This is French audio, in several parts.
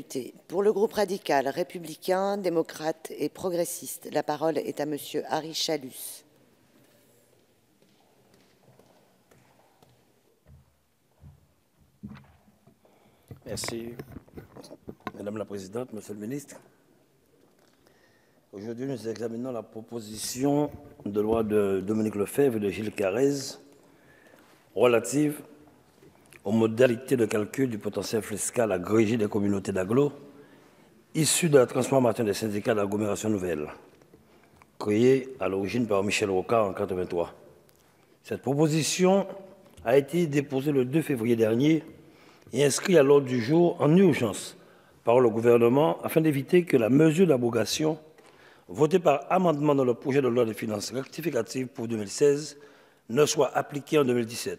députés. Pour le groupe radical, républicain, démocrate et progressiste, la parole est à Monsieur Harry Chalus. Merci, Madame la Présidente, Monsieur le Ministre. Aujourd'hui, nous examinons la proposition de loi de Dominique Lefebvre et de Gilles Carrez relative aux modalités de calcul du potentiel fiscal agrégé des communautés d'agglo issues de la transformation des syndicats d'agglomération nouvelle, créés à l'origine par Michel Rocard en 1983. Cette proposition a été déposée le 2 février dernier et inscrite à l'ordre du jour en urgence par le gouvernement afin d'éviter que la mesure d'abrogation votée par amendement dans le projet de loi de finances rectificative pour 2016 ne soit appliquée en 2017.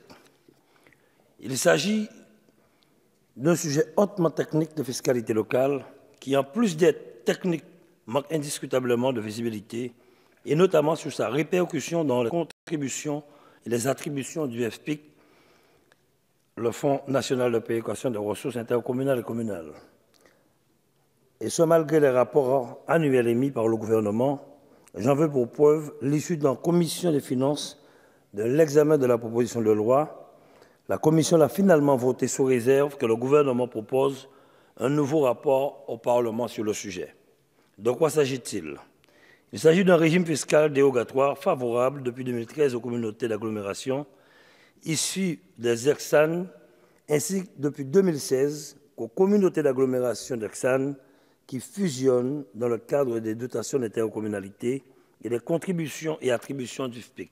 Il s'agit d'un sujet hautement technique de fiscalité locale qui, en plus d'être technique, manque indiscutablement de visibilité, et notamment sur sa répercussion dans les contributions et les attributions du FPIC, le Fonds national de péréquation des ressources intercommunales et communales. Et ce, malgré les rapports annuels émis par le gouvernement, j'en veux pour preuve l'issue de la commission des finances de l'examen de la proposition de loi. La commission l'a finalement voté sous réserve que le gouvernement propose un nouveau rapport au Parlement sur le sujet. De quoi s'agit-il? Il s'agit d'un régime fiscal dérogatoire favorable depuis 2013 aux communautés d'agglomération issues des ERCSAN, ainsi que depuis 2016 aux communautés d'agglomération d'ERCSAN qui fusionnent dans le cadre des dotations d'intercommunalité et des contributions et attributions du FPIC.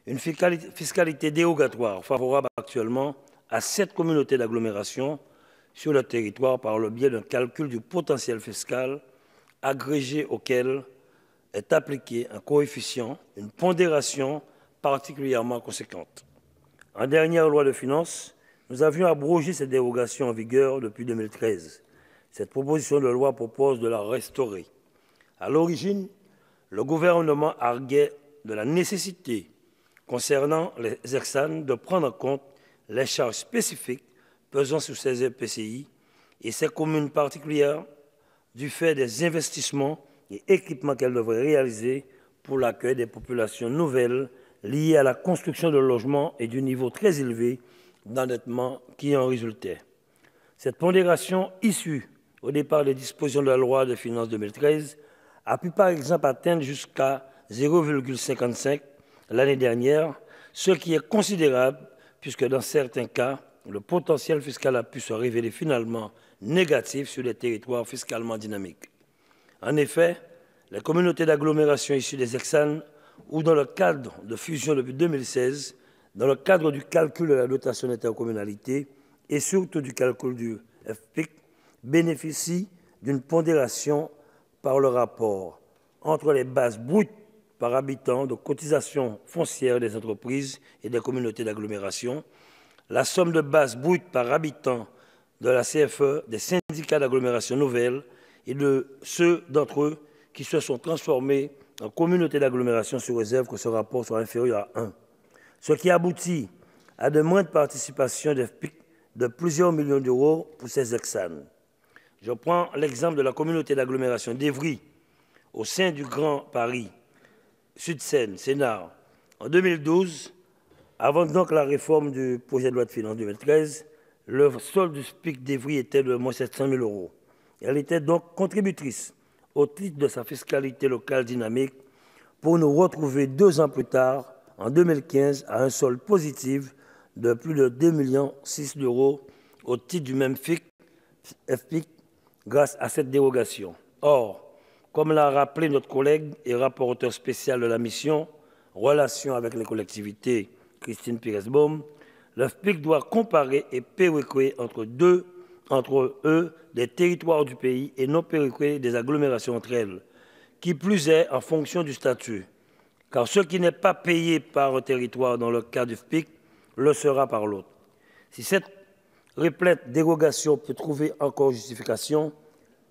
Une fiscalité dérogatoire favorable actuellement à 7 communautés d'agglomération sur le territoire par le biais d'un calcul du potentiel fiscal agrégé auquel est appliqué un coefficient, une pondération particulièrement conséquente. En dernière loi de finances, nous avions abrogé cette dérogation en vigueur depuis 2013. Cette proposition de loi propose de la restaurer. À l'origine, le gouvernement arguait de la nécessité concernant les ERCSAN de prendre en compte les charges spécifiques pesant sur ces EPCI et ces communes particulières du fait des investissements et équipements qu'elles devraient réaliser pour l'accueil des populations nouvelles liées à la construction de logements et du niveau très élevé d'endettement qui en résultait. Cette pondération issue au départ des dispositions de la loi de finances 2013 a pu par exemple atteindre jusqu'à 0,55 l'année dernière, ce qui est considérable puisque dans certains cas, le potentiel fiscal a pu se révéler finalement négatif sur les territoires fiscalement dynamiques. En effet, les communautés d'agglomération issues des ERCSAN ou dans le cadre de fusion depuis 2016, dans le cadre du calcul de la dotation d'intercommunalité et surtout du calcul du FPIC, bénéficient d'une pondération par le rapport entre les bases brutes par habitant de cotisations foncières des entreprises et des communautés d'agglomération, la somme de base brute par habitant de la CFE, des syndicats d'agglomération nouvelle et de ceux d'entre eux qui se sont transformés en communautés d'agglomération sous réserve que ce rapport soit inférieur à 1. Ce qui aboutit à de moindres participations des FPIC de plusieurs millions d'euros pour ces ERCSAN. Je prends l'exemple de la communauté d'agglomération d'Evry au sein du Grand Paris, Sud-Seine, Sénart. En 2012, avant donc la réforme du projet de loi de finances 2013, le solde du FPIC d'Evry était de moins 700 000 euros. Elle était donc contributrice au titre de sa fiscalité locale dynamique pour nous retrouver 2 ans plus tard, en 2015, à un solde positif de plus de 2,6 millions d'euros au titre du même FPIC grâce à cette dérogation. Or, comme l'a rappelé notre collègue et rapporteur spécial de la mission Relations avec les collectivités, Christine Pires-Beaume, le FPIC doit comparer et péréquer entre eux des territoires du pays et non péréquer des agglomérations entre elles, qui plus est en fonction du statut, car ce qui n'est pas payé par un territoire dans le cas du FPIC le sera par l'autre. Si cette replète dérogation peut trouver encore justification,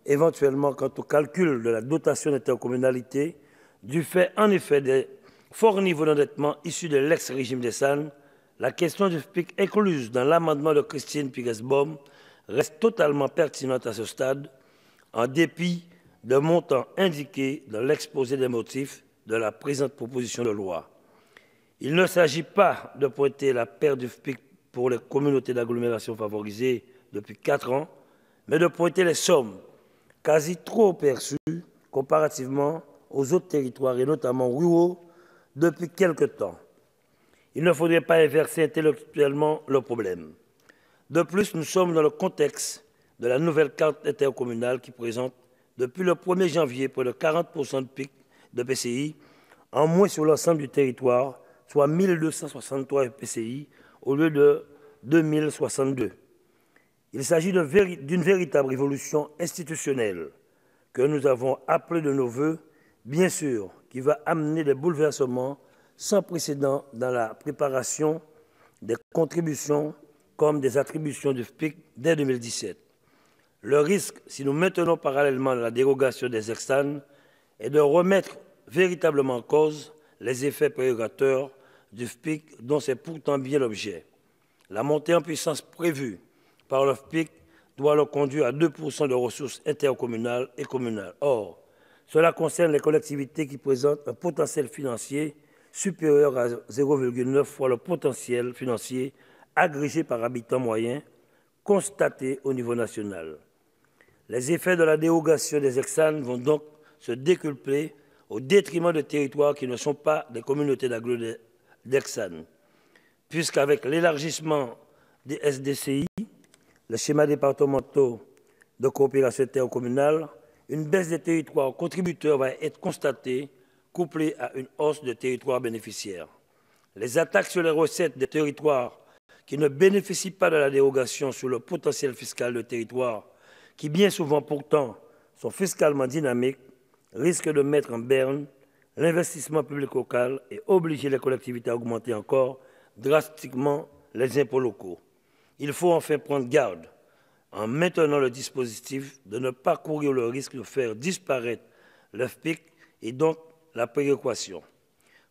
éventuellement quant au calcul de la dotation d'intercommunalité, du fait en effet des forts niveaux d'endettement issus de l'ex-régime des SAN, la question du FPIC incluse dans l'amendement de Christine Pires-Beaume reste totalement pertinente à ce stade, en dépit des montants indiqués dans l'exposé des motifs de la présente proposition de loi. Il ne s'agit pas de pointer la perte du FPIC pour les communautés d'agglomération favorisées depuis 4 ans, mais de pointer les sommes quasi trop perçues comparativement aux autres territoires, et notamment ruraux, depuis quelque temps. Il ne faudrait pas inverser intellectuellement le problème. De plus, nous sommes dans le contexte de la nouvelle carte intercommunale qui présente, depuis le 1er janvier, près de 40% de PIC de PCI, en moins sur l'ensemble du territoire, soit 1263 PCI au lieu de 2062. Il s'agit d'une véritable révolution institutionnelle que nous avons appelée de nos vœux, bien sûr, qui va amener des bouleversements sans précédent dans la préparation des contributions comme des attributions du FPIC dès 2017. Le risque, si nous maintenons parallèlement la dérogation des externes, est de remettre véritablement en cause les effets prérogateurs du FPIC dont c'est pourtant bien l'objet. La montée en puissance prévue par le FPIC doit le conduire à 2% de ressources intercommunales et communales. Or, cela concerne les collectivités qui présentent un potentiel financier supérieur à 0,9 fois le potentiel financier agrégé par habitant moyen constaté au niveau national. Les effets de la dérogation des externes vont donc se décupler au détriment de territoires qui ne sont pas des communautés d'externes, puisqu'avec l'élargissement des SDCI, les schémas départementaux de coopération intercommunale, une baisse des territoires contributeurs va être constatée, couplée à une hausse de territoires bénéficiaires. Les attaques sur les recettes des territoires qui ne bénéficient pas de la dérogation sur le potentiel fiscal de territoires, qui bien souvent pourtant sont fiscalement dynamiques, risquent de mettre en berne l'investissement public local et obliger les collectivités à augmenter encore drastiquement les impôts locaux. Il faut enfin prendre garde, en maintenant le dispositif, de ne pas courir le risque de faire disparaître le FPIC et donc la péréquation.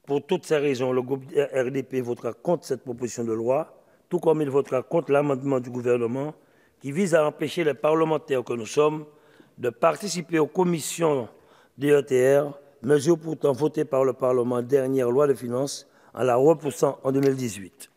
Pour toutes ces raisons, le groupe RDP votera contre cette proposition de loi, tout comme il votera contre l'amendement du gouvernement qui vise à empêcher les parlementaires que nous sommes de participer aux commissions DETR, mesure pourtant votée par le Parlement dernière loi de finances en la repoussant en 2018.